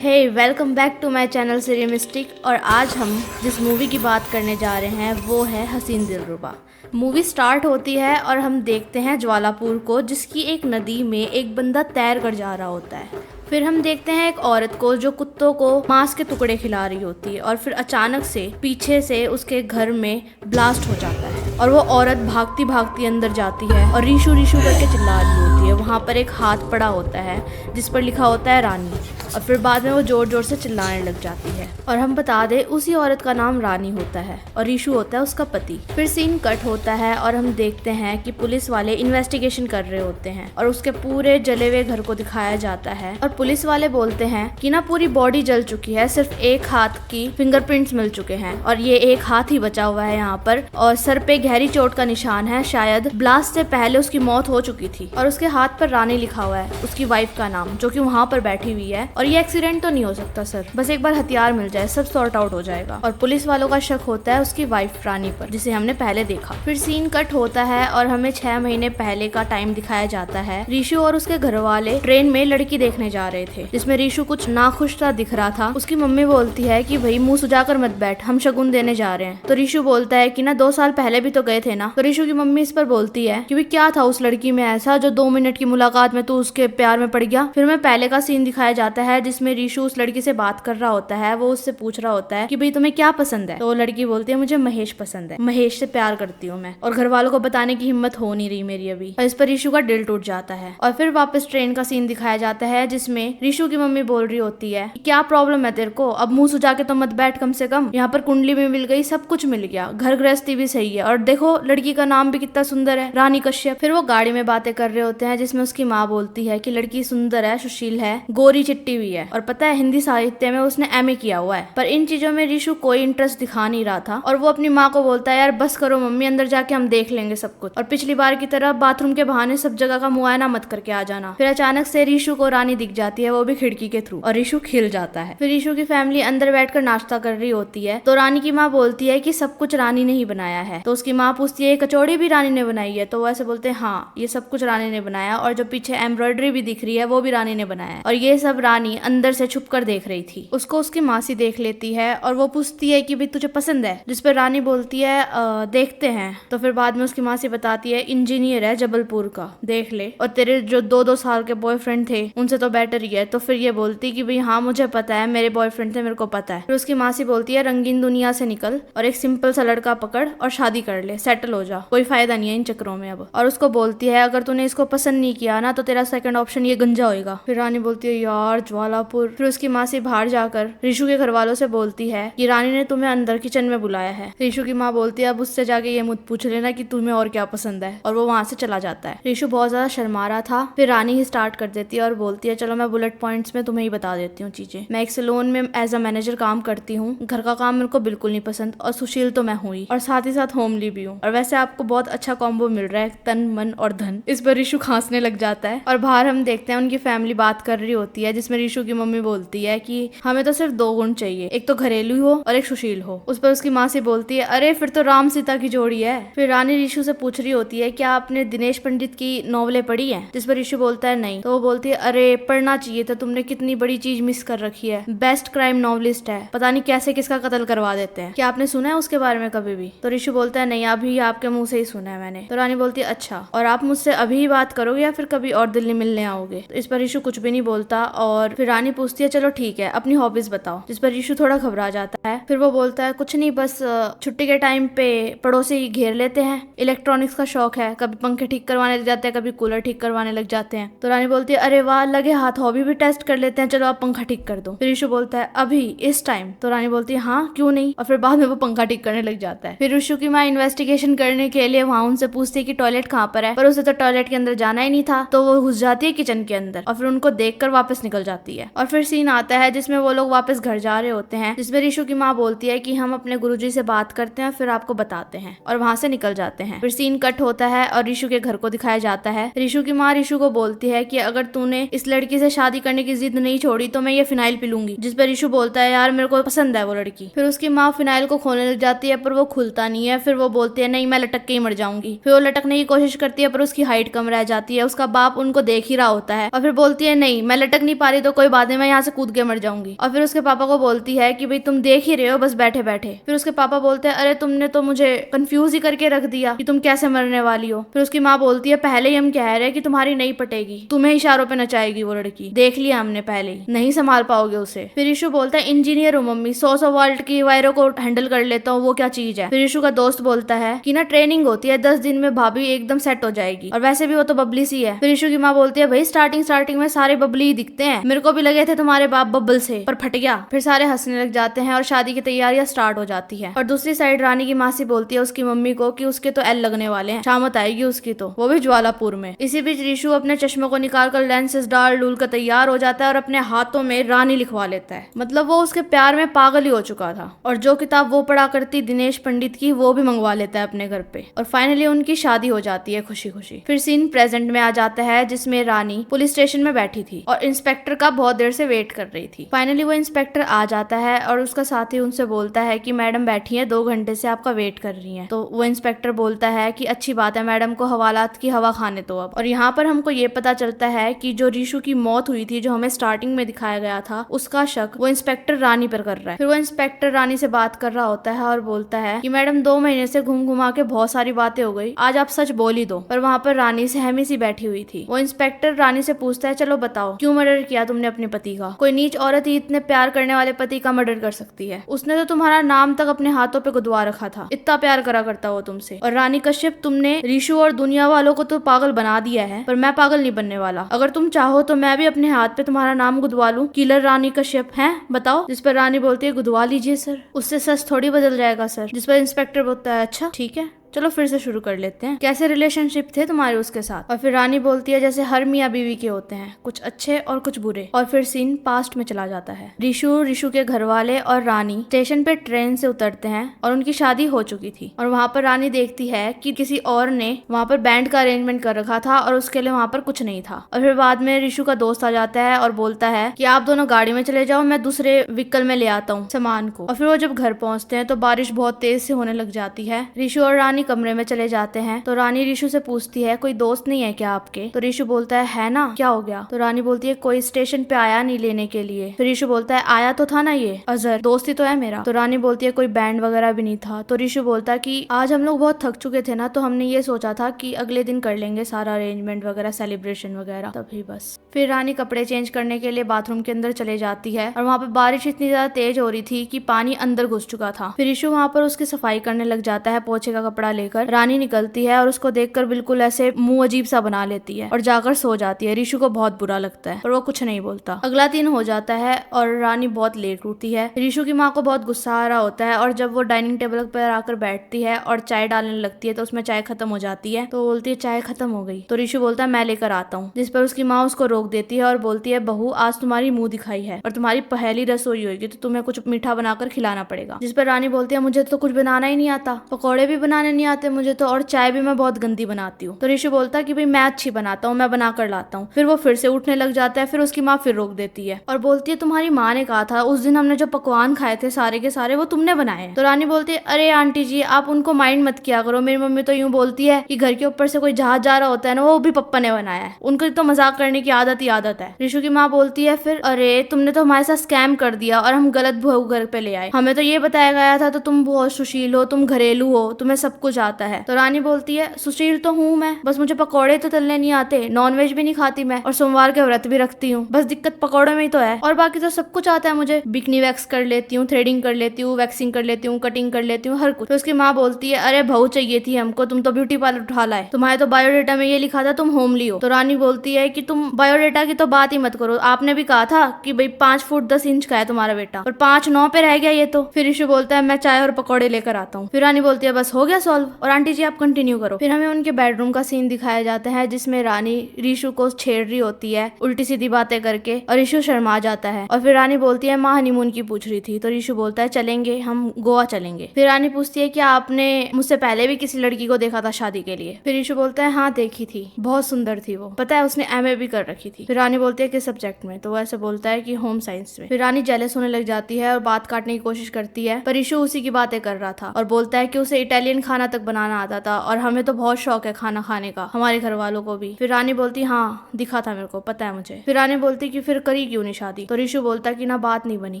Hey welcome back to my channel Cinemystic. और आज हम जिस मूवी की बात करने जा रहे हैं वो है हसीन दिलरुबा। मूवी स्टार्ट होती है और हम देखते हैं ज्वालापुर को, जिसकी एक नदी में एक बंदा तैर कर जा रहा होता है। फिर हम देखते हैं एक औरत को जो कुत्तों को मांस के टुकड़े खिला रही होती है और फिर अचानक से पीछे से उसके घर में ब्लास्ट हो जाता है और वो औरत भागती भागती अंदर जाती है और रीशू रीशू करके चिल्ला रही होती है। वहाँ पर एक हाथ पड़ा होता है जिस पर लिखा होता है रानी, और फिर बाद में वो जोर जोर से चिल्लाने लग जाती है। और हम बता दें उसी औरत का नाम रानी होता है और रीशू होता है उसका पति। फिर सीन कट होता है और हम देखते हैं कि पुलिस वाले इन्वेस्टिगेशन कर रहे होते हैं और उसके पूरे जले हुए घर को दिखाया जाता है। और पुलिस वाले बोलते हैं कि ना पूरी बॉडी जल चुकी है, सिर्फ एक हाथ की फिंगरप्रिंट्स मिल चुके हैं और ये एक हाथ ही बचा हुआ है यहाँ पर, और सर पे गहरी चोट का निशान है, शायद ब्लास्ट से पहले उसकी मौत हो चुकी थी। और उसके हाथ पर रानी लिखा हुआ है, उसकी वाइफ का नाम, जो कि वहाँ पर बैठी हुई है। और ये एक्सीडेंट तो नहीं हो सकता सर, बस एक बार हथियार मिल जाए सब सॉर्ट आउट हो जाएगा। और पुलिस वालों का शक होता है उसकी वाइफ रानी पर, जिसे हमने पहले देखा। फिर सीन कट होता है और हमें 6 महीने पहले का टाइम दिखाया जाता है। रीशु और उसके घर वाले ट्रेन में लड़की देखने जा रहे थे, जिसमें रीशु कुछ नाखुश सा दिख रहा था। उसकी मम्मी बोलती है कि भाई मुंह सुजाकर मत बैठ, हम शगुन देने जा रहे हैं। तो रीशु बोलता है कि ना 2 साल पहले भी तो गए थे ना। तो रीशु की मम्मी इस पर बोलती है कि क्या था उस लड़की में ऐसा जो 2 मिनट की मुलाकात में तू उसके प्यार में पड़ गया। फिर हमें पहले का सीन दिखाया जाता है जिसमें रीशु उस लड़की से बात कर रहा होता है। वो उससे पूछ रहा होता है कि भाई तुम्हें क्या पसंद है। तो वो लड़की बोलती है मुझे महेश पसंद है, महेश से प्यार करती हूँ मैं, और घर वालों को बताने की हिम्मत हो नहीं रही मेरी अभी। और इस पर रीशु का दिल टूट जाता है। और फिर वापस ट्रेन का सीन दिखाया जाता है जिसमें रीशु की मम्मी बोल रही होती है कि क्या प्रॉब्लम है तेरे को, अब मुंह सुजा के तो मत बैठ, कम से कम यहाँ पर कुंडली भी मिल गई, सब कुछ मिल गया, घर गृहस्थी भी सही है, और देखो लड़की का नाम भी कितना सुंदर है, रानी कश्यप। फिर वो गाड़ी में बातें कर रहे होते हैं जिसमें उसकी माँ बोलती है कि लड़की सुंदर है, सुशील है, गोरी चिट्टी हुई है, और पता है हिंदी साहित्य में उसने एमए किया हुआ है। पर इन चीजों में रीशु कोई इंटरेस्ट दिखा नहीं रहा था और वो अपनी माँ को बोलता है यार बस करो मम्मी, अंदर जाके हम देख लेंगे सब कुछ, और पिछली बार की तरह बाथरूम के बहाने सब जगह का मुआयना मत करके आ जाना। फिर अचानक से रीशु को रानी दिख जाती है, वो भी खिड़की के थ्रू, और रीशु खिल जाता है। फिर रीशु की फैमिली अंदर बैठकर नाश्ता कर रही होती है। तो रानी की माँ बोलती है कि सब कुछ रानी ने ही बनाया है। तो उसकी माँ पूछती है कचौड़ी भी रानी ने बनाई है। तो वो ऐसे बोलते हैं हाँ ये सब कुछ रानी ने बनाया, और जो पीछे एम्ब्रॉयडरी भी दिख रही है वो भी रानी ने बनाया है। और ये सब रानी अंदर से छुप कर देख रही थी। उसको उसकी मासी देख लेती है और वो पूछती है कि भाई तुझे पसंद है, जिस पर रानी बोलती है देखते हैं। तो फिर बाद में उसकी मासी बताती है इंजीनियर है जबलपुर का, देख ले, और तेरे जो 2-2 साल के बॉयफ्रेंड थे उनसे तो बेटर ही है। तो फिर ये बोलती कि भाई हाँ मुझे पता है, मेरे बॉयफ्रेंड थे, मेरे को पता है। फिर उसकी मासी बोलती है रंगीन दुनिया से निकल और एक सिंपल सा लड़का पकड़ और शादी कर ले, सेटल हो जा, कोई फायदा नहीं है इन चक्रों में अब। और उसको बोलती है अगर तूने इसको पसंद नहीं किया ना तो तेरा सेकंड ऑप्शन ये गंजा होएगा। फिर रानी बोलती है यार ज्वालापुर। फिर उसकी मासी बाहर जाकर रीशु के घर वालों से बोलती है कि रानी ने तुम्हें अंदर किचन में बुलाया है। रीशु की माँ बोलती है अब उससे जाके ये मुझ पूछ लेना कि तुम्हें और क्या पसंद है, और वो वहां से चला जाता है। रीशु बहुत ज्यादा शर्मा रहा था। फिर रानी ही स्टार्ट कर देती है और बोलती है चलो मैं बुलेट पॉइंट्स में तुम्हें ही बता देती हूँ चीजें। मैं एक सैलून में एज अ मैनेजर काम करती हूँ, घर का काम मेरे को बिल्कुल नहीं पसंद, और सुशील तो मैं हूँ ही, और साथ ही साथ होमली भी हूँ, और वैसे आपको बहुत अच्छा कॉम्बो मिल रहा है, तन मन और धन। इस पर रीशु खांसने लग जाता है। और बाहर हम देखते हैं उनकी फैमिली बात कर रही होती है जिसमें रीशु की मम्मी बोलती है कि हमें तो सिर्फ 2 गुण चाहिए, एक तो घरेलू हो और एक सुशील हो। उस पर उसकी माँ से बोलती है अरे फिर तो राम सीता की जोड़ी है। फिर रानी रीशु से पूछ रही होती है क्या आपने दिनेश पंडित की नॉवलें पढ़ी है, जिस पर रीशु बोलता है नहीं। तो वो बोलती है अरे पढ़ना चाहिए था, तुमने कितनी बड़ी चीज मिस कर रखी है, बेस्ट क्राइम नॉवलिस्ट है, पता नहीं कैसे किसका कत्ल करवा देते हैं, क्या आपने सुना है उसके बारे में कभी भी। तो रीशु बोलता है नहीं अभी आपके मुंह से ही सुना है मैंने। तो रानी बोलती है अच्छा, और आप मुझसे अभी ही बात करोगे या फिर कभी और दिल्ली मिलने आओगे। तो इस पर रीशु कुछ भी नहीं बोलता। और फिर रानी पूछती है चलो ठीक है अपनी हॉबीज बताओ, जिस पर रीशु थोड़ा घबरा जाता है। फिर वो बोलता है कुछ नहीं, बस छुट्टी के टाइम पे पड़ोसी घेर लेते हैं, इलेक्ट्रॉनिक्स का शौक है, कभी पंखे ठीक करवाने लग जाते हैं, कभी कूलर ठीक करवाने लग जाते हैं। तो रानी बोलती है अरे वाह लगे हाथ, हॉबी भी टेस्ट कर लेते हैं, चलो आप पंखा ठीक कर दो। फिर रीशु बोलता है अभी इस टाइम। तो रानी बोलती है हाँ क्यों नहीं, और फिर बाद में वो पंखा ठीक करने लग जाता है। फिर रीशु की माँ इन्वेस्टिगेशन करने के लिए वहां उनसे पूछती है कि टॉयलेट कहाँ पर है, पर उसे तो टॉयलेट के अंदर जाना ही नहीं था। तो वो घुस जाती है किचन के अंदर और फिर उनको देखकर वापस निकल जाती है। और फिर सीन आता है जिसमें वो लोग वापस घर जा रहे होते हैं, जिसमें रीशु की माँ बोलती है कि हम अपने गुरुजी से बात करते हैं फिर आपको बताते हैं, और वहां से निकल जाते हैं। फिर सीन कट होता है और रीशु के घर को दिखाया जाता है। रीशु की माँ रीशु को बोलती है कि अगर तूने इस लड़की से शादी करने की जिद नहीं छोड़ी तो मैं ये फिनाइल पी लूंगी, जिस पर रीशु बोलता है यार मेरे को पसंद है वो लड़की। फिर उसकी माँ फिनाइल को खोलने लग जाती है पर वो खुलता नहीं है। फिर वो बोलती है नहीं मैं लटक के ही मर जाऊंगी। फिर वो लटकने की कोशिश करती है पर उसकी हाइट कम रह जाती है। उसका बाप उनको देख ही रहा होता है और फिर बोलती है नहीं मैं लटक नहीं पा रही तो तो कोई बात नहीं, मैं यहाँ से कूद के मर जाऊंगी। और फिर उसके पापा को बोलती है कि भाई तुम देख ही रहे हो बस बैठे बैठे। फिर उसके पापा बोलते हैं अरे तुमने तो मुझे कंफ्यूज ही करके रख दिया कि तुम कैसे मरने वाली हो। फिर उसकी माँ बोलती है पहले ही हम कह रहे हैं कि तुम्हारी नहीं पटेगी, तुम्हें इशारों पे नचाएगी वो लड़की, देख लिया हमने पहले ही, नहीं संभाल पाओगे उसे। फिर ईशु बोलता है इंजीनियर हूँ मम्मी, 100 वोल्ट की वायरों को हैंडल कर लेता हूँ, वो क्या चीज है। फिर ईशु का दोस्त बोलता है कि ना ट्रेनिंग होती है, 10 दिन में भाभी एकदम सेट हो जाएगी, और वैसे भी वो तो बबली सी है। फिर ईशु की माँ बोलती है भाई स्टार्टिंग में सारे बबली ही दिखते हैं, मेरे को भी लगे थे तुम्हारे बाप बबल से, पर फट गया। फिर सारे हंसने लग जाते हैं और शादी की तैयारियां स्टार्ट हो जाती है। और दूसरी साइड रानी की मासी बोलती है उसकी मम्मी को कि उसके तो एल लगने वाले हैं, शामत आएगी उसकी तो, वो भी ज्वालापुर में। इसी बीच रीशु अपने चश्मे को निकाल कर लेंसेज डाल डूल कर तैयार हो जाता है और अपने हाथों में रानी लिखवा लेता है। मतलब वो उसके प्यार में पागल ही हो चुका था। और जो किताब वो पढ़ा करती दिनेश पंडित की, वो भी मंगवा लेता है अपने घर पे। और फाइनली उनकी शादी हो जाती है खुशी खुशी। फिर सीन प्रेजेंट में आ जाता है जिसमें रानी पुलिस स्टेशन में बैठी थी और इंस्पेक्टर का बहुत देर से वेट कर रही थी। फाइनली वो इंस्पेक्टर आ जाता है और उसका साथी उनसे बोलता है कि मैडम बैठी है, 2 घंटे से आपका वेट कर रही है। तो वो इंस्पेक्टर बोलता है कि अच्छी बात है, मैडम को हवालात की हवा खाने दो अब। और यहाँ पर हमको ये पता चलता है कि जो रीशु की मौत हुई थी, जो हमें स्टार्टिंग में दिखाया गया था, उसका शक वो इंस्पेक्टर रानी पर कर रहा है। फिर वो इंस्पेक्टर रानी से बात कर रहा होता है और बोलता है कि मैडम 2 महीने से घूम घुमा के बहुत सारी बातें हो गई, आज आप सच बोल ही दो। पर वहाँ पर रानी सहमी सी बैठी हुई थी। वो इंस्पेक्टर रानी से पूछता है चलो बताओ क्यों मर्डर किया तुमने अपने पति का? कोई नीच औरत ही इतने प्यार करने वाले पति का मर्डर कर सकती है? उसने तो तुम्हारा नाम तक अपने हाथों पे गुदवा रखा था, इतना प्यार करा करता वो तुमसे। और रानी कश्यप तुमने रीशु और दुनिया वालों को तो पागल बना दिया है, पर मैं पागल नहीं बनने वाला। अगर तुम चाहो तो मैं भी अपने हाथ पे तुम्हारा नाम गुदवा लूं, किलर रानी कश्यप है, बताओ। जिस पर रानी बोलती है गुदवा लीजिए सर, उससे सच थोड़ी बदल जाएगा सर। जिस पर इंस्पेक्टर बोलता है अच्छा ठीक है, चलो फिर से शुरू कर लेते हैं, कैसे रिलेशनशिप थे तुम्हारे उसके साथ? और फिर रानी बोलती है जैसे हर मियाँ बीवी के होते हैं, कुछ अच्छे और कुछ बुरे। और फिर सीन पास्ट में चला जाता है। रीशु के घर वाले और रानी स्टेशन पे ट्रेन से उतरते हैं और उनकी शादी हो चुकी थी। और वहाँ पर रानी देखती है कि किसी और ने वहाँ पर बैंड का अरेंजमेंट कर रखा था और उसके लिए वहाँ पर कुछ नहीं था। और फिर बाद में रीशु का दोस्त आ जाता है और बोलता है कि आप दोनों गाड़ी में चले जाओ, मैं दूसरे व्हीकल में ले आता हूँ सामान को। और फिर वो जब घर पहुँचते हैं तो बारिश बहुत तेज से होने लग जाती है। रीशु और रानी कमरे में चले जाते हैं तो रानी रीशु से पूछती है कोई दोस्त नहीं है क्या आपके? तो रीशु बोलता है ना, क्या हो गया? तो रानी बोलती है कोई स्टेशन पे आया नहीं लेने के लिए। फिर रीशु बोलता है आया तो था ना ये अजहर, दोस्त ही तो है मेरा। तो रानी बोलती है कोई बैंड वगैरह भी नहीं था। तो रीशु बोलता है कि आज हम लोग बहुत थक चुके थे ना, तो हमने ये सोचा था कि अगले दिन कर लेंगे सारा अरेंजमेंट वगैरह, सेलिब्रेशन वगैरह, तभी बस। फिर रानी कपड़े चेंज करने के लिए बाथरूम के अंदर चले जाती है और वहाँ पे बारिश इतनी ज्यादा तेज हो रही थी कि पानी अंदर घुस चुका था। फिर रीशु वहाँ पर उसकी सफाई करने लग जाता है पोछे का कपड़ा लेकर। रानी निकलती है और उसको देखकर बिल्कुल ऐसे मुंह अजीब सा बना लेती है और जाकर सो जाती है। रीशु को बहुत बुरा लगता है पर वो कुछ नहीं बोलता। अगला दिन हो जाता है और रानी बहुत लेट उठती है। रीशु की माँ को बहुत गुस्सा आ रहा होता है और जब वो डाइनिंग टेबल पर आकर बैठती है और चाय डालने लगती है तो उसमें चाय खत्म हो जाती है। तो बोलती है चाय खत्म हो गई। तो रीशु बोलता है मैं लेकर आता हूँ, जिस पर उसकी माँ उसको रोक देती है और बोलती है बहू आज तुम्हारी मुंह दिखाई है और तुम्हारी पहली रसोई होगी तो तुम्हें कुछ मीठा बनाकर खिलाना पड़ेगा। जिस पर रानी बोलती है मुझे तो कुछ बनाना ही नहीं आता, पकौड़े भी बनाने नहीं आते मुझे तो, और चाय भी मैं बहुत गंदी बनाती हूँ। तो ऋषि बोलता है कि भाई मैं अच्छी बनाता हूँ, मैं बना कर लाता हूँ। फिर वो फिर से उठने लग जाता है। फिर उसकी माँ फिर रोक देती है और बोलती है तुम्हारी माँ ने कहा था उस दिन हमने जो पकवान खाए थे सारे के सारे वो तुमने बनाए हैं। तो रानी बोलती है अरे आंटी जी आप उनको माइंड मत किया करो, मेरी मम्मी तो यूं बोलती है कि घर के ऊपर से कोई जहाज जा रहा होता है ना वो भी पप्पा ने बनाया है, उनको तो मजाक करने की आदत ही आदत है। ऋषु की माँ बोलती है फिर अरे तुमने तो हमारे साथ स्कैम कर दिया और हम गलत बहू घर पे ले आए, हमें तो ये बताया गया था तो तुम बहुत सुशील हो, तुम घरेलू हो, तुम्हें सब कुछ आता है। तो रानी बोलती है सुशील तो हूँ मैं, बस मुझे पकौड़े तो तलने नहीं आते, नॉनवेज भी नहीं खाती मैं और सोमवार के व्रत भी रखती हूँ, बस दिक्कत पकौड़े में ही तो है, और बाकी तो सब कुछ आता है मुझे, बिकनी वैक्स कर लेती हूँ, थ्रेडिंग कर लेती हूँ, वैक्सिंग कर लेती हूँ, कटिंग कर लेती हूँ, हर कुछ। तो उसकी माँ बोलती है अरे बहू चाहिए थी हमको, तुम तो ब्यूटी पार्लर उठा लाए, तुम्हारे तो बायोडेटा में ये लिखा था तुम होमली हो। तो रानी बोलती है कि तुम बायोडेटा की तो बात ही मत करो, आपने भी कहा था कि भाई 5 फुट 10 इंच का है तुम्हारा बेटा और 5'9" पे रह गया ये तो। फिर ईशु बोलता है मैं चाय और पकौड़े लेकर आता हूँ। फिर रानी बोलती है बस हो गया सॉल्व और आंटी जी आप कंटिन्यू करो। फिर हमें उनके बेडरूम का सीन दिखाया जाता है जिसमें रानी रीशु को छेड़ रही होती है उल्टी सीधी बातें करके और रीशु शर्मा जाता है। और फिर रानी बोलती है माँ हनीमून की पूछ रही थी। तो रीशु बोलता है चलेंगे, हम गोवा चलेंगे। फिर रानी पूछती है क्या आपने मुझसे पहले भी किसी लड़की को देखा था शादी के लिए? फिर रीशु बोलता है हाँ देखी थी, बहुत सुंदर थी वो, पता है उसने MA भी कर रखी थी। फिर रानी बोलती है किस सब्जेक्ट में? तो वो ऐसे बोलता है कि होम साइंस में। फिर रानी जेलस होने लग जाती है और बात काटने की कोशिश करती है पर रीशु उसी की बातें कर रहा था और बोलता है कि उसे इटालियन खाना तक बनाना आता था और हमें तो बहुत शौक है खाना खाने का, हमारे घर वालों को भी। फिर रानी बोलती हाँ दिखा था मेरे को, पता है मुझे। फिर रानी बोलती कि फिर करी क्यों नहीं शादी? तो ऋषु बोलता कि ना बात नहीं बनी।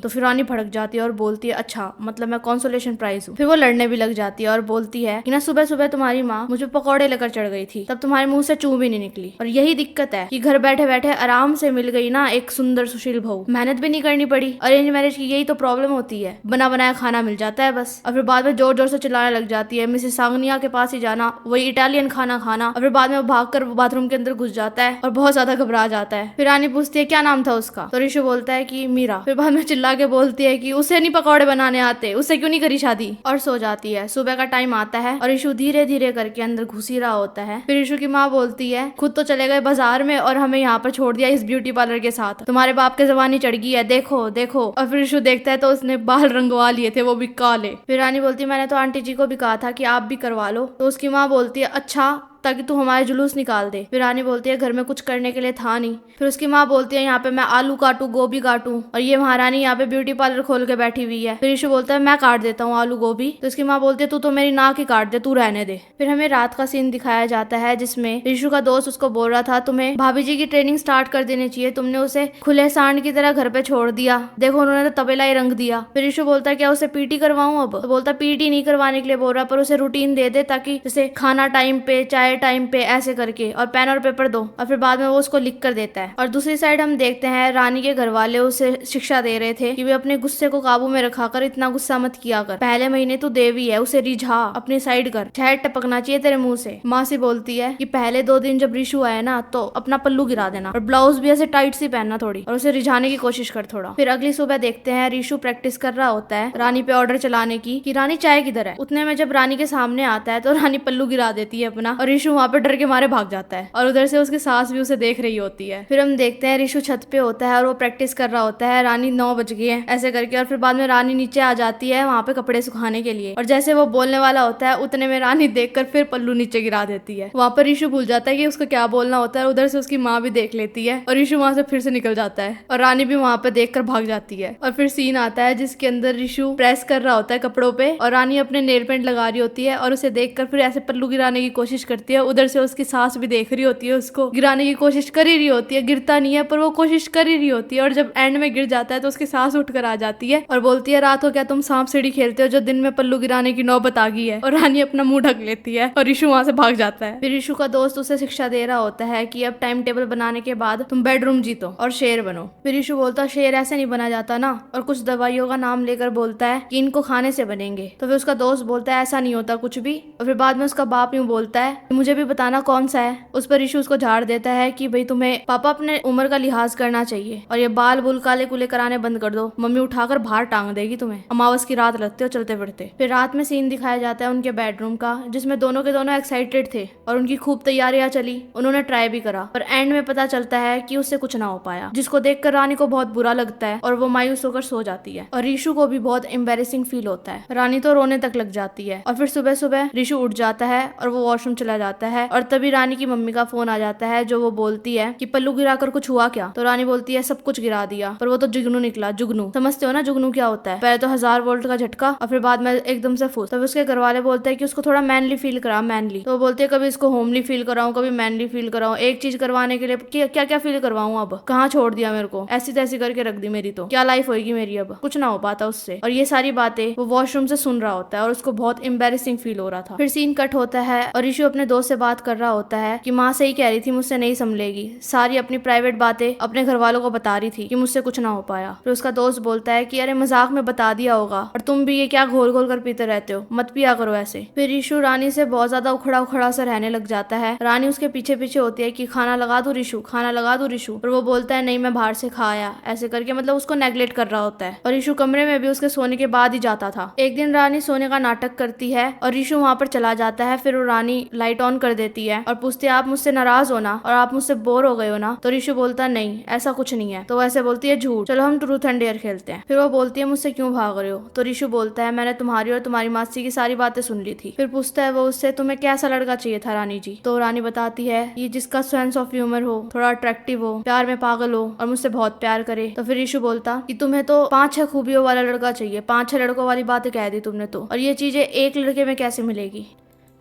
तो फिर रानी भड़क जाती है और बोलती है अच्छा मतलब मैं कंसोलेशन प्राइज हूँ। फिर वो लड़ने भी लग जाती है और बोलती है कि ना सुबह सुबह तुम्हारी माँ मुझे पकौड़े लेकर चढ़ गई थी, तब तुम्हारे मुंह से चूं भी नहीं निकली। और यही दिक्कत है कि घर बैठे बैठे आराम से मिल गई ना एक सुंदर सुशील बहू, मेहनत भी नहीं करनी पड़ी। अरेंज मैरिज की यही तो प्रॉब्लम होती है, बना बनाया खाना मिल जाता है बस। और फिर बाद में जोर जोर से चिल्लाने लग जाती है, मिसेस सांगनिया के पास ही जाना, वही इटालियन खाना खाना। और फिर बाद में वो भागकर बाथरूम के अंदर घुस जाता है और बहुत ज्यादा घबरा जाता है। फिर रानी पूछती है क्या नाम था उसका? तो ऋषु बोलता है कि मीरा। फिर बाद में चिल्ला के बोलती है कि उसे नहीं पकौड़े बनाने आते, उससे क्यों नहीं करी शादी? और सो जाती है। सुबह का टाइम आता है और ऋषु धीरे धीरे करके अंदर घुस ही रहा होता है। फिर ऋषु की माँ बोलती है खुद तो चले गए बाजार में और हमें यहाँ पर छोड़ दिया इस ब्यूटी पार्लर के साथ, तुम्हारे बाप के जबानी चढ़ गई है, देखो देखो। और फिर ऋषु देखता है तो उसने बाल रंगवा लिए थे, वो भी काले। फिर रानी बोलती है मैंने तो आंटी जी को भी कहा था कि आप भी करवा लो। तो उसकी माँ बोलती है अच्छा ताकि तू हमारे जुलूस निकाल दे। फिर रानी बोलती है घर में कुछ करने के लिए था नहीं। फिर उसकी माँ बोलती है यहाँ पे मैं आलू काटू, गोभी काटू, और ये महारानी यहाँ पे ब्यूटी पार्लर खोल के बैठी हुई है। फिर ऋषु बोलता है मैं काट देता हूँ आलू गोभी। तो उसकी माँ बोलती है तू तो मेरी नाक ही काट दे, तू रहने दे। फिर हमें रात का सीन दिखाया जाता है जिसमें ऋषु का दोस्त उसको बोल रहा था तुम्हें भाभी जी की ट्रेनिंग स्टार्ट कर देनी चाहिए, तुमने उसे खुले सांड की तरह घर पे छोड़ दिया, देखो उन्होंने तो तबेला ही रंग दिया। फिर ऋषु बोलता है क्या उसे पीटी करवाऊं अब? तो बोलता पीटी नहीं करवाने के लिए बोल रहा, पर उसे रूटीन दे दे ताकि जैसे खाना टाइम पे, चाय टाइम पे, ऐसे करके, और पेन और पेपर दो। और फिर बाद में वो उसको लिख कर देता है। और दूसरी साइड हम देखते हैं रानी के घर वाले उसे शिक्षा दे रहे थे कि वे अपने गुस्से को काबू में रखा कर, इतना गुस्सा मत किया कर, पहले महीने तू देवी है, उसे रिझा, अपनी साइड कर, शहद टपकना चाहिए तेरे मुंह से। माँ से बोलती है कि पहले 2 दिन जब ऋषु आए ना तो अपना पल्लू गिरा देना और ब्लाउज भी ऐसे टाइट सी पहनना थोड़ी, और उसे रिझाने की कोशिश कर थोड़ा। फिर अगली सुबह देखते हैं ऋषु प्रैक्टिस कर रहा होता है रानी पे ऑर्डर चलाने की कि रानी चाय किधर है। उतने में जब रानी के सामने आता है तो रानी पल्लू गिरा देती है अपना, और ऋषु वहाँ पे डर के मारे भाग जाता है और उधर से उसकी सास भी उसे देख रही होती है। फिर हम देखते हैं ऋषु छत पे होता है और वो प्रैक्टिस कर रहा होता है, रानी 9 बज गए हैं ऐसे करके। और फिर बाद में रानी नीचे आ जाती है वहाँ पे कपड़े सुखाने के लिए, और जैसे वो बोलने वाला होता है उतने में रानी देखकर फिर पल्लू नीचे गिरा देती है। वहाँ पर ऋषु भूल जाता है कि उसको क्या बोलना होता है, उधर से उसकी माँ भी देख लेती है और ऋषु वहाँ से फिर से निकल जाता है और रानी भी वहाँ पे देख कर भाग जाती है। और फिर सीन आता है जिसके अंदर ऋषु प्रेस कर रहा होता है कपड़ों पे और रानी अपने नेल पेंट लगा रही होती है और उसे देखकर फिर ऐसे पल्लू गिराने की कोशिश करती है। उधर से उसकी सास भी देख रही होती है, उसको गिराने की कोशिश कर ही रही होती है, गिरता नहीं है पर वो कोशिश कर ही रही होती है। और जब एंड में गिर जाता है तो उसकी सास उठकर आ जाती है और बोलती है रात को क्या तुम सांप सीढ़ी खेलते हो जो दिन में पल्लू गिराने की नौबत आ गई है। और रानी अपना मुंह ढक लेती है और ऋषु वहां से भाग जाता है। फिर ऋषु का दोस्त उसे शिक्षा दे रहा होता है कि अब टाइम टेबल बनाने के बाद तुम बेडरूम जीतो और शेर बनो। फिर ऋषु बोलता है शेर ऐसे नहीं बना जाता ना, और कुछ दवाइयों का नाम लेकर बोलता है कि इनको खाने से बनेंगे। तो फिर उसका दोस्त बोलता है ऐसा नहीं होता कुछ भी। और फिर बाद में उसका बाप यूं बोलता है मुझे भी बताना कौन सा है। उस पर ऋषु उसको झाड़ देता है कि भाई तुम्हें पापा अपने उम्र का लिहाज करना चाहिए और ये बाल बुल काले कुले कराने बंद कर दो, मम्मी उठाकर बाहर टांग देगी तुम्हें, अमावस की रात लगते हो चलते फिरते। फिर रात में सीन दिखाया जाता है उनके बेडरूम का जिसमें दोनों के दोनों एक्साइटेड थे और उनकी खूब तैयारियां चली, उन्होंने ट्राई भी करा, पर एंड में पता चलता है कि उससे कुछ ना हो पाया, जिसको देखकर रानी को बहुत बुरा लगता है और वो मायूस होकर सो जाती है। और ऋषु को भी बहुत एम्बेरेसिंग फील होता है, रानी तो रोने तक लग जाती है। और फिर सुबह सुबह ऋषु उठ जाता है और वो वॉशरूम चला जाता है और तभी रानी की मम्मी का फोन आ जाता है जो वो बोलती है कि पल्लू गिराकर कुछ हुआ क्या? तो रानी बोलती है सब कुछ गिरा दिया, पर वो तो जुगनू निकला। जुगनू समझते हो ना जुगनू क्या होता है? पहले तो 1000 वोल्ट का झटका और फिर बाद में एकदम से फुस। तब उसके घर वाले बोलते हैं कि उसको थोड़ा मैनली फील करा, मैनली। तो वो बोलते हैं कभी इसको होमली फील कराऊं, कभी मैनली फील कराऊं, एक चीज करवाने के लिए क्या क्या फील करवाऊं, अब कहाँ छोड़ दिया मेरे को, ऐसी तैसी करके रख दी मेरी, तो क्या लाइफ होगी मेरी, अब कुछ ना हो पाता उससे। और ये सारी बातें वो वॉशरूम से सुन रहा होता है और उसको बहुत एम्बेरेसिंग फील हो रहा था। फिर सीन कट होता है और ऋषु अपने दोस्त से बात कर रहा होता है कि माँ सही कह रही थी, मुझसे नहीं संभलेगी, सारी अपनी प्राइवेट बातें अपने घर वालों को बता रही थी कि मुझसे कुछ ना हो पाया। फिर उसका दोस्त बोलता है कि अरे मजाक में बता दिया होगा, और तुम भी ये क्या घोल घोल कर पीते रहते हो, मत पिया करो ऐसे। फिर ऋषु रानी से बहुत ज्यादा उखड़ा उखड़ा सा रहने लग जाता है। रानी उसके पीछे पीछे होती है कि खाना लगा दो ऋषु, खाना लगा दो ऋषु, पर वो बोलता है नहीं मैं बाहर से खा आया, ऐसे करके मतलब उसको नेग्लेक्ट कर रहा होता है। और ऋषु कमरे में भी उसके सोने के बाद ही जाता था। एक दिन रानी सोने का नाटक करती है और ऋषु वहाँ पर चला जाता है। फिर वो रानी लाइट ऑन कर देती है और पूछती है आप मुझसे नाराज हो ना, और आप मुझसे बोर हो गए हो ना? तो ऋषु बोलता है नहीं ऐसा कुछ नहीं है। तो वैसे बोलती है झूठ, चलो हम ट्रूथ एंड डेयर खेलते हैं। फिर वो बोलती है मुझसे क्यों भाग रहे हो? तो ऋषु बोलता है मैंने तुम्हारी और तुम्हारी मासी की सारी बातें सुन ली थी। फिर पूछता है वो उससे तुम्हें कैसा लड़का चाहिए था रानी जी? तो रानी बताती है ये जिसका सेंस ऑफ ह्यूमर हो, थोड़ा अट्रैक्टिव हो, प्यार में पागल हो और मुझसे बहुत प्यार करे। तो फिर ऋषु बोलता कि तुम्हें तो 5-6 खूबियों वाला लड़का चाहिए, 5-6 लड़कों वाली बातें कह दी तुमने तो, और ये चीजें एक लड़के में कैसे मिलेगी?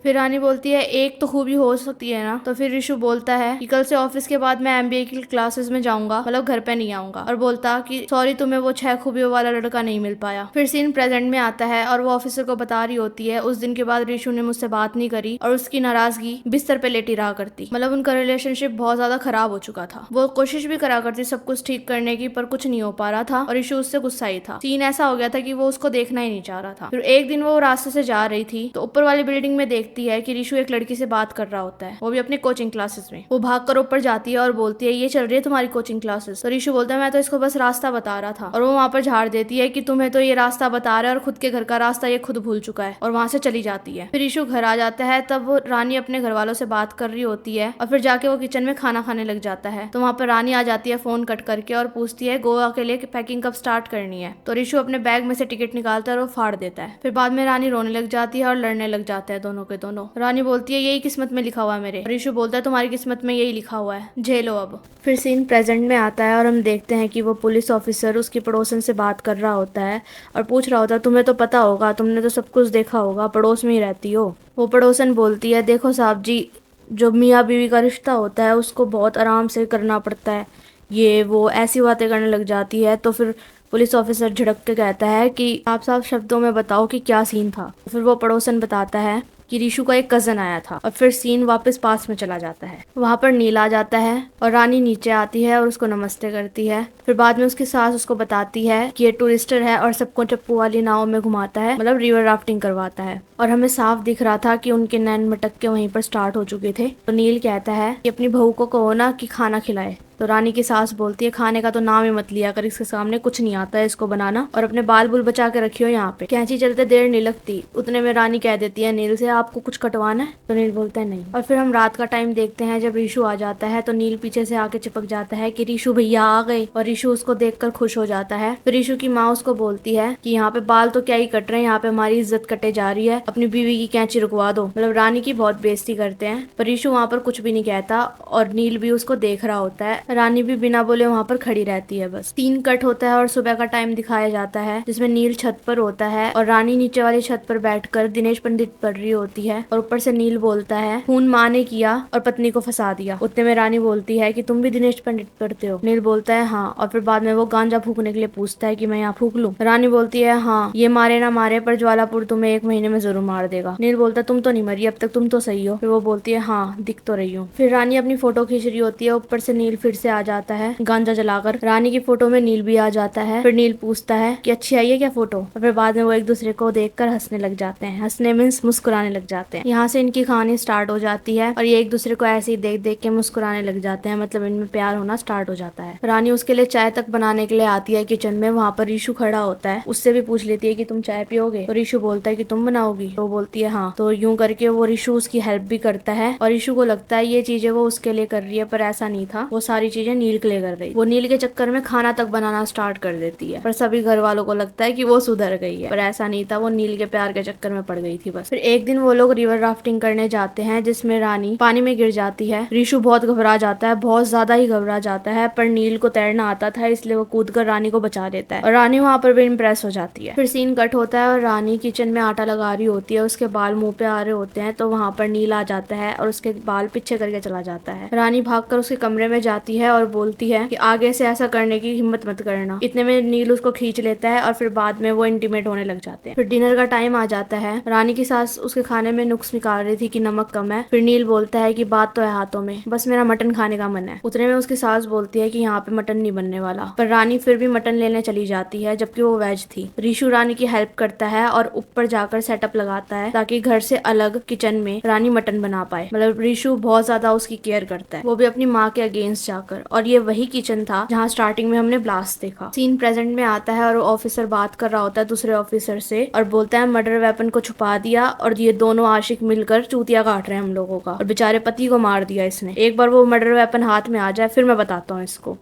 फिर रानी बोलती है एक तो खूबी हो सकती है ना। तो फिर ऋषु बोलता है कि कल से ऑफिस के बाद मैं एमबीए की क्लासेस में जाऊंगा, मतलब घर पे नहीं आऊंगा, और बोलता कि सॉरी तुम्हें वो 6 खूबियों वाला लड़का नहीं मिल पाया। फिर सीन प्रेजेंट में आता है और वो ऑफिसर को बता रही होती है उस दिन के बाद ऋषु ने मुझसे बात नहीं करी और उसकी नाराजगी बिस्तर पे लेटी रहा करती, मतलब उनका रिलेशनशिप बहुत ज्यादा खराब हो चुका था। वो कोशिश भी करा करती सब कुछ ठीक करने की, पर कुछ नहीं हो पा रहा था और ऋषु उससे गुस्सा ही था। सीन ऐसा हो गया था कि वो उसको देखना ही नहीं चाह रहा था। फिर एक दिन वो रास्ते से जा रही थी तो ऊपर वाली बिल्डिंग में देखती है कि ऋषु एक लड़की से बात कर रहा होता है, वो भी अपने कोचिंग क्लासेस में। वो भागकर ऊपर जाती है और बोलती है ये चल रही है तुम्हारी कोचिंग क्लासेस। तो ऋषु बोलता है मैं तो इसको बस रास्ता बता रहा था, और वो वहां पर झाड़ देती है कि तुम्हें तो ये रास्ता बता रहा है और खुद के घर का रास्ता ये खुद भूल चुका है, और वहां से चली जाती है। फिर ऋषु घर आ जाता है, तब वो रानी अपने घर वालों से बात कर रही होती है और फिर जाके वो किचन में खाना खाने लग जाता है। तो वहां पर रानी आ जाती है फोन कट करके और पूछती है गोवा के लिए पैकिंग कब स्टार्ट करनी है। तो ऋषु अपने बैग में से टिकट निकालता है और वो फाड़ देता है। फिर बाद में रानी रोने लग जाती है और लड़ने लग जाते हैं दोनों के दोनों। रानी बोलती है यही किस्मत में लिखा हुआ है मेरे। ऋषु बोलता है तुम्हारी किस्मत में यही लिखा हुआ है, झेलो अब। फिर सीन प्रेजेंट में आता है और हम देखते हैं कि वो पुलिस ऑफिसर उसकी पड़ोसन से बात कर रहा होता है और पूछ रहा होता है तुम्हें तो पता होगा, तुमने तो सब कुछ देखा होगा, पड़ोस में ही रहती हो। वो पड़ोसन बोलती है देखो साहब जी, जो मियाँ बीवी का रिश्ता होता है उसको बहुत आराम से करना पड़ता है, ये वो ऐसी बातें करने लग जाती है। तो फिर पुलिस ऑफिसर झिड़क के कहता है कि आप साफ शब्दों में बताओ कि क्या सीन था। फिर वो पड़ोसन बताता है कि ऋषु का एक कजन आया था, और फिर सीन वापस पास में चला जाता है। वहां पर नील आ जाता है और रानी नीचे आती है और उसको नमस्ते करती है। फिर बाद में उसकी सास उसको बताती है कि ये टूरिस्टर है और सबको चप्पू वाली नाव में घुमाता है, मतलब रिवर राफ्टिंग करवाता है। और हमें साफ दिख रहा था कि उनके नैन मटक के वहीं पर स्टार्ट हो चुके थे। तो नील कहता है कि अपनी बहू को कहो ना कि खाना खिलाए। तो रानी की सास बोलती है खाने का तो नाम ही मत लिया कर, इसके सामने कुछ नहीं आता है इसको बनाना, और अपने बाल बुल बचा के रखियो यहाँ पे, कैंची चलते देर नहीं लगती। उतने में रानी कह देती है नील से आपको कुछ कटवाना है। तो नील बोलता है नहीं। और फिर हम रात का टाइम देखते हैं जब ऋषु आ जाता है तो नील पीछे से आके चिपक जाता है कि ऋषु भैया आ गए, और ऋषु उसको देखकर खुश हो जाता है। फिर ऋषु की माँ उसको बोलती है कि यहाँ पे बाल तो क्या ही कट रहे हैं, यहाँ पे हमारी इज्जत कटे जा रही है, अपनी बीवी की कैंची रुकवा दो। मतलब रानी की बहुत बेइज्जती करते हैं, पर ऋषु वहाँ पर कुछ भी नहीं कहता और नील भी उसको देख रहा होता है। रानी भी बिना बोले वहाँ पर खड़ी रहती है बस। सीन कट होता है और सुबह का टाइम दिखाया जाता है जिसमें नील छत पर होता है और रानी नीचे वाली छत पर बैठकर दिनेश पंडित पढ़ रही होती है, और ऊपर से नील बोलता है खून माँ ने किया और पत्नी को फंसा दिया। उतने में रानी बोलती है कि तुम भी दिनेश पंडित पढ़ते हो। नील बोलता है हाँ, और फिर बाद में वो गांजा फूकने के लिए पूछता है कि मैं यहाँ फूक लूं। रानी बोलती है हाँ, ये मारे ना मारे पर ज्वालापुर तुम्हें 1 महीने में जरूर मार देगा। नील बोलता है तुम तो नहीं मरी अब तक, तुम तो सही हो। फिर वो बोलती है हाँ दिख तो रही हूँ। फिर रानी अपनी फोटो खींच रही होती है, ऊपर से नील फिर से आ जाता है गांजा जलाकर। रानी की फोटो में नील भी आ जाता है। फिर नील पूछता है कि अच्छी आई है क्या फोटो, और फिर बाद में वो एक दूसरे को देखकर हंसने लग जाते हैं। हंसने मीन्स मुस्कुराने लग जाते हैं। यहाँ से इनकी कहानी स्टार्ट हो जाती है और ये एक दूसरे को ऐसे ही देख देख के मुस्कुराने लग जाते हैं, मतलब इनमें प्यार होना स्टार्ट हो जाता है। रानी उसके लिए चाय तक बनाने के लिए आती है किचन में। वहाँ पर ऋषु खड़ा होता है, उससे भी पूछ लेती है कि तुम चाय पियोगे। तो ऋषु बोलता है कि तुम बनाओगी। तो बोलती है हाँ। तो यूं करके वो ऋषु उसकी हेल्प भी करता है और ऋषु को लगता है ये चीजें वो उसके लिए कर रही है, पर ऐसा नहीं था, वो सारी चीजें नील के लिए कर रही। वो नील के चक्कर में खाना तक बनाना स्टार्ट कर देती है, पर सभी घर वालों को लगता है कि वो सुधर गई है, पर ऐसा नहीं था, वो नील के प्यार के चक्कर में पड़ गई थी बस। फिर एक दिन वो लोग रिवर राफ्टिंग करने जाते हैं जिसमें रानी पानी में गिर जाती है। ऋषु बहुत घबरा जाता है, बहुत ज्यादा ही घबरा जाता है, पर नील को तैरना आता था इसलिए वो कूदकर रानी को बचा देता है और रानी वहां पर भी इम्प्रेस हो जाती है। फिर सीन कट होता है और रानी किचन में आटा लगा रही होती है, उसके बाल मुंह पे आ रहे होते हैं, तो वहां पर नील आ जाता है और उसके बाल पीछे करके चला जाता है। रानी भागकर उसके कमरे में जाती है और बोलती है कि आगे से ऐसा करने की हिम्मत मत करना। इतने में नील उसको खींच लेता है और फिर बाद में वो इंटीमेट होने लग जाते हैं। फिर डिनर का टाइम आ जाता है। रानी की सास उसके खाने में नुक्स निकाल रही थी कि नमक कम है। फिर नील बोलता है कि बात तो है हाथों में, बस मेरा मटन खाने का मन है। उतने में उसकी सास बोलती है कि यहाँ पे मटन नहीं बनने वाला, पर रानी फिर भी मटन लेने चली जाती है जबकि वो वेज थी। ऋषु रानी की हेल्प करता है और ऊपर जाकर सेटअप लगाता है ताकि घर से अलग किचन में रानी मटन बना पाए। मतलब ऋषु बहुत ज्यादा उसकी केयर करता है, वो भी अपनी माँ के अगेंस्ट जाकर। और ये वही किचन था जहाँ स्टार्टिंग में हमने ब्लास्ट देखा। सीन प्रेजेंट में आता है और ऑफिसर बात कर रहा होता है दूसरे ऑफिसर से और बोलता है मर्डर वेपन को छुपा दिया और ये दोनों आशिक मिलकर चूतिया काट रहे हैं हम लोगों का, और बेचारे पति को मार दिया इसने। एक बार वो मर्डर वेपन हाथ में आ जाए फिर मैं बताता हूँ इसको।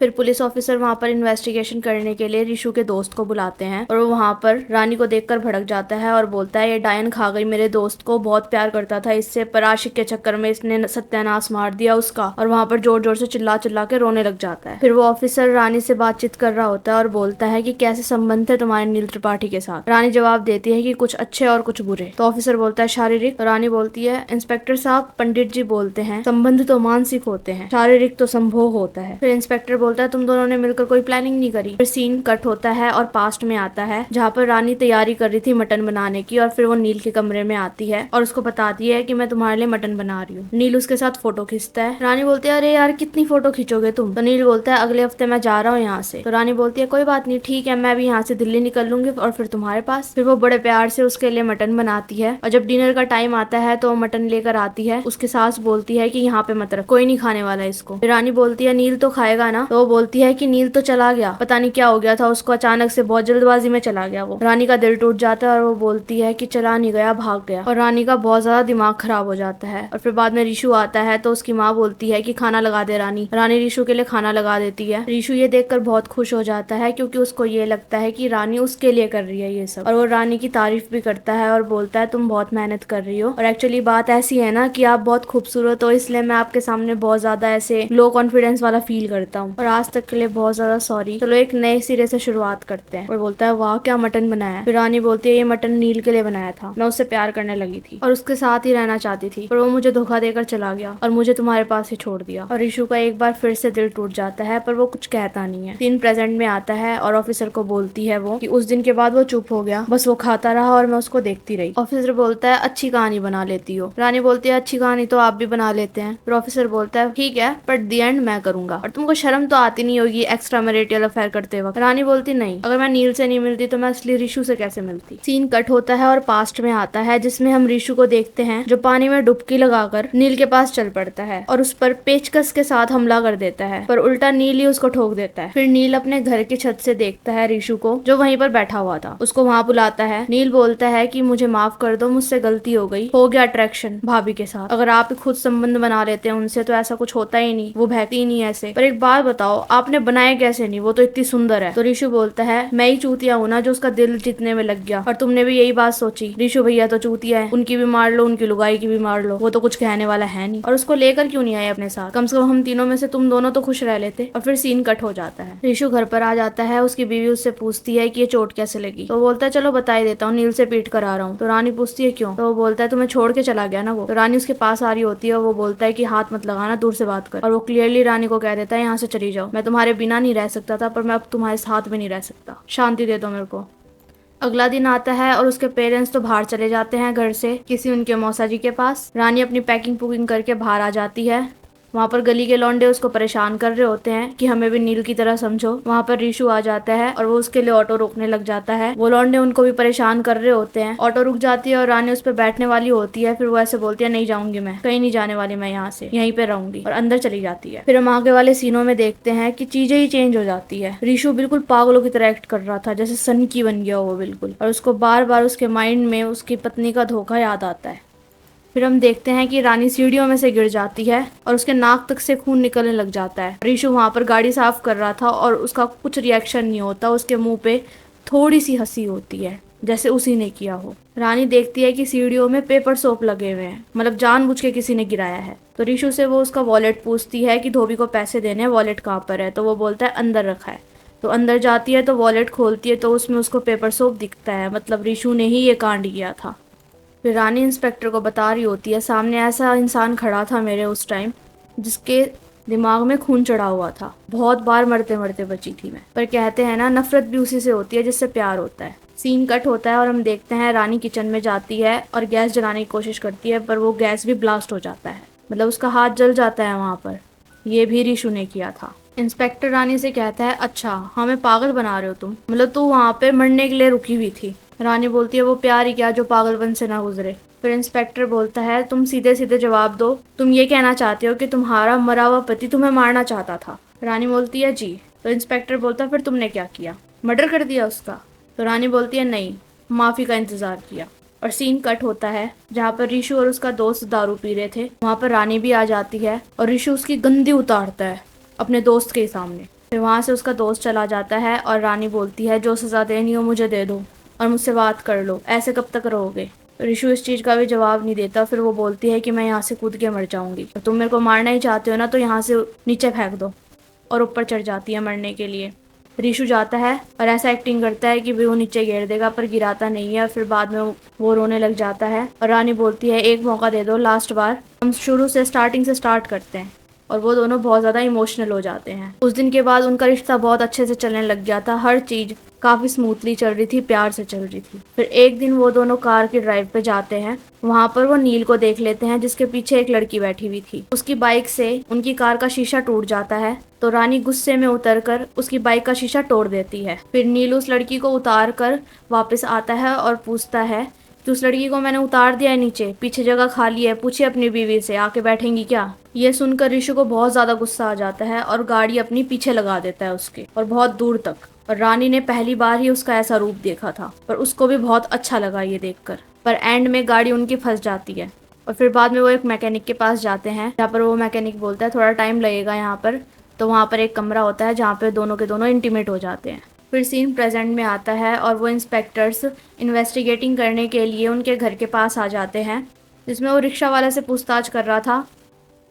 फिर पुलिस ऑफिसर वहाँ पर इन्वेस्टिगेशन करने के लिए रिशु के दोस्त को बुलाते हैं और वो वहाँ पर रानी को देखकर भड़क जाता है और बोलता है ये डायन खा गई मेरे दोस्त को, बहुत प्यार करता था इससे, पर आशिक के चक्कर में इसने सत्यानाश मार दिया उसका। और वहाँ पर जोर जोर से चिल्ला चिल्ला के रोने लग जाता है। फिर वो ऑफिसर रानी से बातचीत कर रहा होता है और बोलता है कि कैसे संबंध थे तुम्हारे नील त्रिपाठी के साथ। रानी जवाब देती है कि कुछ अच्छे और कुछ बुरे। तो ऑफिसर बोलता है शारीरिक। तो रानी बोलती है इंस्पेक्टर साहब, पंडित जी बोलते हैं संबंध तो मानसिक होते हैं, शारीरिक तो संभोग होता है। फिर इंस्पेक्टर बोलता है तुम दोनों ने मिलकर कोई प्लानिंग नहीं करी। फिर सीन कट होता है और पास्ट में आता है जहाँ पर रानी तैयारी कर रही थी मटन बनाने की, और फिर वो नील के कमरे में आती है और उसको बताती है कि मैं तुम्हारे लिए मटन बना रही हूँ। नील उसके साथ फोटो खींचता है। रानी बोलती है अरे यार कितनी फोटो खींचोगे तुम। तो नील बोलता है अगले हफ्ते मैं जा रहा हूँ यहाँ से। तो रानी बोलती है कोई बात नहीं, ठीक है, मैं भी यहाँ से दिल्ली निकल लूंगी और फिर तुम्हारे पास। फिर वो बड़े प्यार से उसके लिए मटन बनाती है और जब डिनर का टाइम आता है तो मटन लेकर आती है। उसके सास बोलती है कि यहाँ पे मत रख, कोई नहीं खाने वाला इसको। फिर रानी बोलती है नील तो खाएगा ना। तो वो बोलती है कि नील तो चला गया, पता नहीं क्या हो गया था उसको, अचानक से बहुत जल्दबाजी में चला गया वो। रानी का दिल टूट जाता है और वो बोलती है कि चला नहीं गया, भाग गया। और रानी का बहुत ज्यादा दिमाग खराब हो जाता है। और फिर बाद में रिशु आता है तो उसकी माँ बोलती है कि खाना लगा दे रानी। रानी रिशु के लिए खाना लगा देती है। रिशु ये देखकर बहुत खुश हो जाता है क्योंकि उसको ये लगता है कि रानी उसके लिए कर रही है ये सब। और वो रानी की तारीफ भी करता है और बोलता है तुम बहुत मेहनत कर रही हो, और एक्चुअली बात ऐसी है ना कि आप बहुत खूबसूरत हो, इसलिए मैं आपके सामने बहुत ज्यादा ऐसे लो कॉन्फिडेंस वाला फील करता हूँ, और आज तक के लिए बहुत ज्यादा सॉरी। चलो एक नए सिरे से शुरुआत करते हैं। और बोलता है वाह क्या मटन बनाया है। फिर रानी बोलती है ये मटन नील के लिए बनाया था, मैं उससे प्यार करने लगी थी और उसके साथ ही रहना चाहती थी, पर वो मुझे धोखा देकर चला गया और मुझे तुम्हारे पास ही छोड़ दिया। और रिशु का एक बार फिर से दिल टूट जाता है, पर वो कुछ कहता नहीं है। सीन प्रेजेंट में आता है और ऑफिसर को बोलती है वो कि उस दिन के बाद वो चुप हो गया, बस वो खाता रहा और मैं उसको देखती रही। ऑफिसर बोलता है अच्छी कहानी बना लेती हो। रानी बोलती है अच्छी कहानी तो आप भी बना लेते हैं। फिर ऑफिसर बोलता है ठीक है, बट दी एंड मैं करूंगा, और तुमको शर्म तो आती नहीं होगी एक्स्ट्रा मैरिटल अफेयर करते वक्त। रानी बोलती नहीं, अगर मैं नील से नहीं मिलती तो मैं असली रिशु से कैसे मिलती। सीन कट होता है और पास्ट में आता है जिसमें हम रिशु को देखते हैं जो पानी में डुबकी लगाकर नील के पास चल पड़ता है और उस पर पेचकस के साथ हमला कर देता है, पर उल्टा नील ही उसको ठोक देता है। फिर नील अपने घर की छत से देखता है रिशु को जो वहीं पर बैठा हुआ था, उसको वहां बुलाता है। नील बोलता है कि मुझे माफ कर दो, मुझसे गलती हो गई, हो गया अट्रैक्शन भाभी के साथ, अगर आप खुद संबंध बना लेते हैं उनसे तो ऐसा कुछ होता ही नहीं, वो बहती ही नहीं ऐसे। पर एक बात बताओ आपने बनाए कैसे नहीं, वो तो इतनी सुंदर है। तो रिशु बोलता है मैं ही चूतिया हूं ना जो उसका दिल जीतने में लग गया, और तुमने भी यही बात सोची, रिशु भैया तो चूतिया है, उनकी भी मार लो, उनकी लुगाई की भी मार लो, वो तो कुछ कहने वाला है नहीं, और उसको लेकर क्यों नहीं आए अपने साथ, कम से कम हम तीनों में से तुम दोनों तो खुश रह लेते। और फिर सीन कट हो जाता है। रिशु घर पर आ जाता है, उसकी बीवी उससे पूछती है कि ये चोट कैसे लगी। तो बोलता है चलो बता ही देता हूँ, नील से पीट कर आ रहा हूँ। तो रानी पूछती है क्यों। तो वो बोलता है तुम्हें छोड़ के चला गया ना वो। तो रानी उसके पास आ रही होती है और वो बोलता है कि हाथ मत लगाना, दूर से बात कर। और वो क्लियरली रानी को कह देता है यहाँ से चली जाओ, मैं तुम्हारे बिना नहीं रह सकता था, पर मैं अब तुम्हारे साथ भी नहीं रह सकता, शांति दे दो मेरे को। अगला दिन आता है और उसके पेरेंट्स तो बाहर चले जाते हैं घर से किसी उनके मौसा जी के पास। रानी अपनी पैकिंग पुकिंग करके बाहर आ जाती है। वहाँ पर गली के लौंडे उसको परेशान कर रहे होते हैं कि हमें भी नील की तरह समझो। वहाँ पर रिशु आ जाता है और वो उसके लिए ऑटो रोकने लग जाता है। वो लौंडे उनको भी परेशान कर रहे होते हैं। ऑटो रुक जाती है और रानी उस पर बैठने वाली होती है। फिर वो ऐसे बोलती है नहीं जाऊंगी, मैं कहीं नहीं जाने वाली, मैं यहाँ से यहीं पे रहूंगी, और अंदर चली जाती है। फिर हम आगे वाले सीनों में देखते हैं कि चीजें ही चेंज हो जाती है। रिशु बिल्कुल पागलों की तरह एक्ट कर रहा था, जैसे सन की बन गया वो बिल्कुल, और उसको बार बार उसके माइंड में उसकी पत्नी का धोखा याद आता है। फिर हम देखते हैं कि रानी सीढ़ियों में से गिर जाती है और उसके नाक तक से खून निकलने लग जाता है। रिशु वहां पर गाड़ी साफ कर रहा था और उसका कुछ रिएक्शन नहीं होता, उसके मुंह पे थोड़ी सी हंसी होती है जैसे उसी ने किया हो। रानी देखती है कि सीढ़ियों में पेपर सोप लगे हुए हैं, मतलब जानबूझ के किसी ने गिराया है। तो रिशु से वो उसका वॉलेट पूछती है कि धोबी को पैसे देने हैं, वॉलेट कहाँ पर है। तो वो बोलता है अंदर रखा है। तो अंदर जाती है तो वॉलेट खोलती है तो उसमें उसको पेपर सोप दिखता है, मतलब रिशु ने ही ये कांड किया था। फिर रानी इंस्पेक्टर को बता रही होती है सामने ऐसा इंसान खड़ा था मेरे उस टाइम जिसके दिमाग में खून चढ़ा हुआ था, बहुत बार मरते मरते बची थी मैं, पर कहते हैं ना नफरत भी उसी से होती है जिससे प्यार होता है। सीन कट होता है और हम देखते हैं रानी किचन में जाती है और गैस जलाने की कोशिश करती है, पर वो गैस भी ब्लास्ट हो जाता है, मतलब उसका हाथ जल जाता है वहाँ पर। ये भी रिशु ने किया था। इंस्पेक्टर रानी से कहता है अच्छा हमें पागल बना रहे हो तुम, मतलब तू वहाँ पे मरने के लिए रुकी हुई थी। रानी बोलती है वो प्यार ही क्या जो पागलपन से ना गुजरे। फिर इंस्पेक्टर बोलता है तुम सीधे सीधे जवाब दो, तुम ये कहना चाहते हो कि तुम्हारा मरा हुआ पति तुम्हें मारना चाहता था। रानी बोलती है जी। तो इंस्पेक्टर बोलता है फिर तुमने क्या किया, मर्डर कर दिया उसका। तो रानी बोलती है नहीं, माफी का इंतजार किया। और सीन कट होता है जहाँ पर रिशु और उसका दोस्त दारू पी रहे थे। वहाँ पर रानी भी आ जाती है और रिशु उसकी गंदी उतारता है अपने दोस्त के सामने। फिर वहाँ से उसका दोस्त चला जाता है और रानी बोलती है जो सज़ा देनी हो मुझे दे दो और मुझसे बात कर लो, ऐसे कब तक रहोगे। तो रिशु इस चीज़ का भी जवाब नहीं देता। फिर वो बोलती है कि मैं यहाँ से कूद के मर जाऊंगी, तो तुम मेरे को मारना ही चाहते हो ना, तो यहाँ से नीचे फेंक दो। और ऊपर चढ़ जाती है मरने के लिए। रिशु जाता है और ऐसा एक्टिंग करता है कि भाई वो नीचे गिर देगा, पर गिराता नहीं है। और फिर बाद में वो रोने लग जाता है और रानी बोलती है एक मौका दे दो, लास्ट बार, हम शुरू से स्टार्टिंग से स्टार्ट करते हैं। और वो दोनों बहुत ज़्यादा इमोशनल हो जाते हैं। उस दिन के बाद उनका रिश्ता बहुत अच्छे से चलने लग गया था। हर चीज़ काफ़ी स्मूथली चल रही थी, प्यार से चल रही थी। फिर एक दिन वो दोनों कार की ड्राइव पे जाते हैं। वहाँ पर वो नील को देख लेते हैं जिसके पीछे एक लड़की बैठी हुई थी। उसकी बाइक से उनकी कार का शीशा टूट जाता है, तो रानी गुस्से में उतरकर उसकी बाइक का शीशा तोड़ देती है। फिर नील उस लड़की को उतार कर वापस आता है और पूछता है कि उस लड़की को मैंने उतार दिया है नीचे, पीछे जगह खाली है, पूछिए अपनी बीवी से आके बैठेंगी क्या। ये सुनकर रिशु को बहुत ज्यादा गुस्सा आ जाता है और गाड़ी अपनी पीछे लगा देता है उसके, और बहुत दूर तक। और रानी ने पहली बार ही उसका ऐसा रूप देखा था, पर उसको भी बहुत अच्छा लगा ये देखकर। पर एंड में गाड़ी उनकी फंस जाती है। और फिर बाद में वो एक मैकेनिक के पास जाते हैं, जहाँ पर वो मैकेनिक बोलता है थोड़ा टाइम लगेगा यहाँ पर। तो वहाँ पर एक कमरा होता है जहाँ पे दोनों के दोनों इंटीमेट हो जाते हैं। फिर सीन प्रेजेंट में आता है और वो इंस्पेक्टर्स इन्वेस्टिगेटिंग करने के लिए उनके घर के पास आ जाते हैं, जिसमें वो रिक्शा वाले से पूछताछ कर रहा था।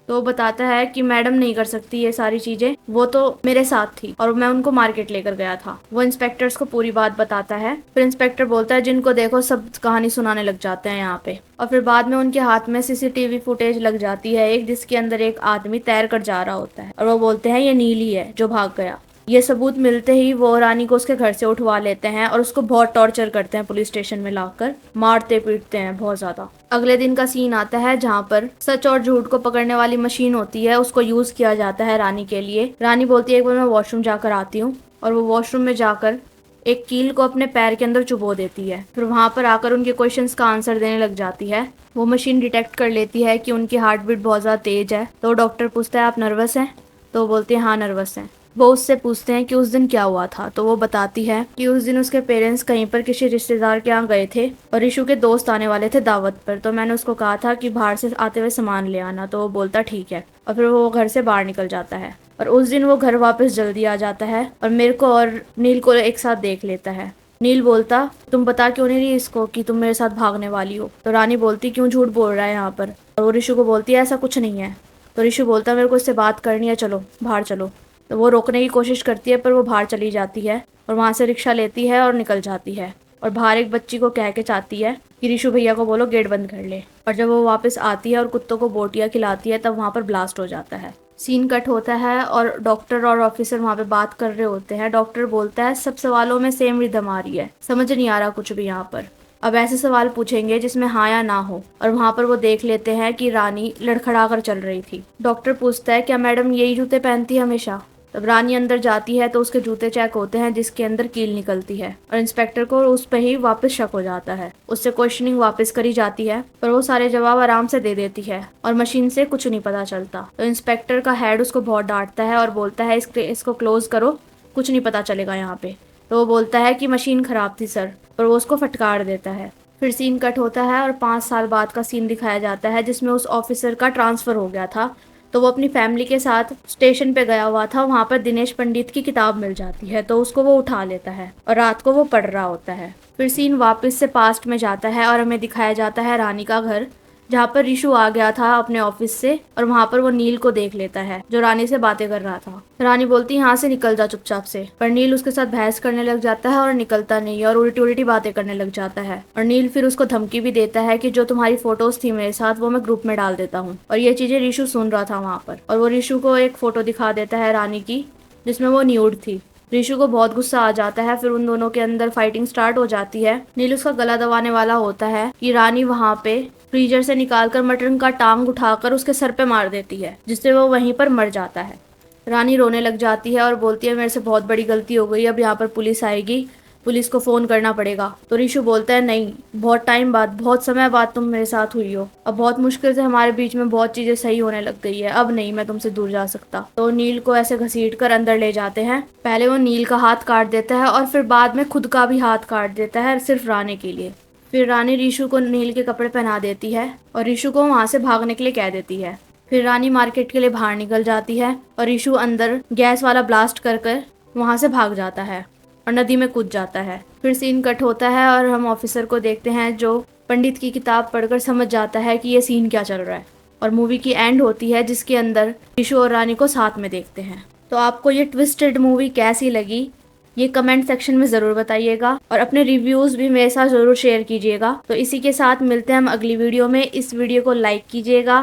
तो वो बताता है कि मैडम नहीं कर सकती ये सारी चीज़ें, वो तो मेरे साथ थी और मैं उनको मार्केट लेकर गया था। वो इंस्पेक्टर्स को पूरी बात बताता है। फिर इंस्पेक्टर बोलता है जिनको देखो सब कहानी सुनाने लग जाते हैं यहाँ पे। और फिर बाद में उनके हाथ में सीसीटीवी फुटेज लग जाती है एक, जिसके अंदर एक आदमी तैर कर जा रहा होता है और वो बोलते हैं ये नीली है जो भाग गया। ये सबूत मिलते ही वो रानी को उसके घर से उठवा लेते हैं और उसको बहुत टॉर्चर करते हैं, पुलिस स्टेशन में लाकर मारते पीटते हैं बहुत ज्यादा। अगले दिन का सीन आता है जहाँ पर सच और झूठ को पकड़ने वाली मशीन होती है, उसको यूज किया जाता है रानी के लिए। रानी बोलती है एक बार मैं वॉशरूम जाकर आती हूँ, और वो वॉशरूम में जाकर एक कील को अपने पैर के अंदर चुबो देती है। फिर वहां पर आकर उनके क्वेश्चंस का आंसर देने लग जाती है। वो मशीन डिटेक्ट कर लेती है कि उनकी हार्ट बीट बहुत ज्यादा तेज है। तो डॉक्टर पूछता है आप नर्वस हैं? तो वो बोलती है हाँ नर्वस हैं। वो उससे पूछते हैं कि उस दिन क्या हुआ था। तो वो बताती है कि उस दिन उसके पेरेंट्स कहीं पर किसी रिश्तेदार के यहाँ गए थे और रिशु के दोस्त आने वाले थे दावत पर। तो मैंने उसको कहा था कि बाहर से आते हुए सामान ले आना, तो वो बोलता ठीक है। और फिर वो घर से बाहर निकल जाता है। और उस दिन वो घर वापस जल्दी आ जाता है और मेरे को और नील को एक साथ देख लेता है। नील बोलता तुम बता क्यों नहीं रही इसको कि तुम मेरे साथ भागने वाली हो। तो रानी बोलती क्यों झूठ बोल रहा है यहाँ पर। और वो रिशु को बोलती है ऐसा कुछ नहीं है। तो रिशु बोलता मेरे को इससे बात करनी है, चलो बाहर चलो। तो वो रोकने की कोशिश करती है पर वो बाहर चली जाती है और वहाँ से रिक्शा लेती है और निकल जाती है। और बाहर एक बच्ची को कह के चाहती है कि रिशु भैया को बोलो गेट बंद कर ले। और जब वो वापस आती है और कुत्तों को बोटियाँ खिलाती है तब वहाँ पर ब्लास्ट हो जाता है। सीन कट होता है और डॉक्टर और ऑफिसर वहाँ पे बात कर रहे होते हैं। डॉक्टर बोलता है सब सवालों में सेम रिदम आ रही है, समझ नहीं आ रहा कुछ भी यहाँ पर। अब ऐसे सवाल पूछेंगे जिसमें हाँ या ना हो। और वहाँ पर वो देख लेते हैं कि रानी लड़खड़ा कर चल रही थी। डॉक्टर पूछता है क्या मैडम यही जूते पहनती है हमेशा। तब रानी अंदर जाती है तो उसके जूते चेक होते हैं जिसके अंदर कील निकलती है और इंस्पेक्टर को उस पर ही वापस शक हो जाता है। उससे क्वेश्चनिंग वापस करी जाती है पर वो सारे जवाब आराम से दे देती है और मशीन से कुछ नहीं पता चलता। तो इंस्पेक्टर का हेड उसको बहुत डांटता है और बोलता है इसको क्लोज करो, कुछ नहीं पता चलेगा यहाँ पे। तो वो बोलता है कि मशीन खराब थी सर, पर वो उसको फटकार देता है। फिर सीन कट होता है और 5 साल बाद का सीन दिखाया जाता है जिसमें उस ऑफिसर का ट्रांसफर हो गया था। तो वो अपनी फैमिली के साथ स्टेशन पे गया हुआ था। वहाँ पर दिनेश पंडित की किताब मिल जाती है तो उसको वो उठा लेता है और रात को वो पढ़ रहा होता है। फिर सीन वापस से पास्ट में जाता है और हमें दिखाया जाता है रानी का घर, जहाँ पर रिशु आ गया था अपने ऑफिस से और वहाँ पर वो नील को देख लेता है जो रानी से बातें कर रहा था। रानी बोलती यहाँ से निकल जा चुपचाप से, पर नील उसके साथ बहस करने लग जाता है और निकलता नहीं और उल्टी उल्टी बातें करने लग जाता है। और नील फिर उसको धमकी भी देता है कि जो तुम्हारी फोटोज थी मेरे साथ वो मैं ग्रुप में डाल देता हूँ। और ये चीजें रिशु सुन रहा था वहाँ पर, और वो रिशु को एक फोटो दिखा देता है रानी की जिसमें वो न्यूड थी। रिशु को बहुत गुस्सा आ जाता है। फिर उन दोनों के अंदर फाइटिंग स्टार्ट हो जाती है। नील उसका गला दबाने वाला होता है कि रानी वहाँ पे फ्रीजर से निकालकर मटन का टांग उठाकर उसके सर पे मार देती है, जिससे वो वहीं पर मर जाता है। रानी रोने लग जाती है और बोलती है मेरे से बहुत बड़ी गलती हो गई, अब यहाँ पर पुलिस आएगी, पुलिस को फोन करना पड़ेगा। तो रिशु बोलता है नहीं, बहुत टाइम बाद, बहुत समय बाद तुम मेरे साथ हुई हो, अब बहुत मुश्किल से हमारे बीच में बहुत चीजें सही होने लग गई है, अब नहीं मैं तुमसे दूर जा सकता। तो नील को ऐसे घसीट कर अंदर ले जाते हैं। पहले वो नील का हाथ काट देता है और फिर बाद में खुद का भी हाथ काट देता है सिर्फ रानी के लिए। फिर रानी रिशु को नील के कपड़े पहना देती है और रिशु को वहां से भागने के लिए कह देती है। फिर रानी मार्केट के लिए बाहर निकल जाती है और ईशु अंदर गैस वाला ब्लास्ट कर कर वहाँ से भाग जाता है और नदी में कूद जाता है। फिर सीन कट होता है और हम ऑफिसर को देखते हैं जो पंडित की किताब पढ़कर समझ जाता है कि ये सीन क्या चल रहा है, और मूवी की एंड होती है जिसके अंदर ईशु और रानी को साथ में देखते हैं। तो आपको ये ट्विस्टेड मूवी कैसी लगी ये कमेंट सेक्शन में ज़रूर बताइएगा और अपने रिव्यूज़ भी मेरे साथ ज़रूर शेयर कीजिएगा। तो इसी के साथ मिलते हैं हम अगली वीडियो में। इस वीडियो को लाइक कीजिएगा,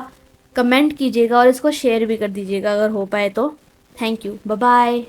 कमेंट कीजिएगा और इसको शेयर भी कर दीजिएगा अगर हो पाए तो। Thank you, bye bye.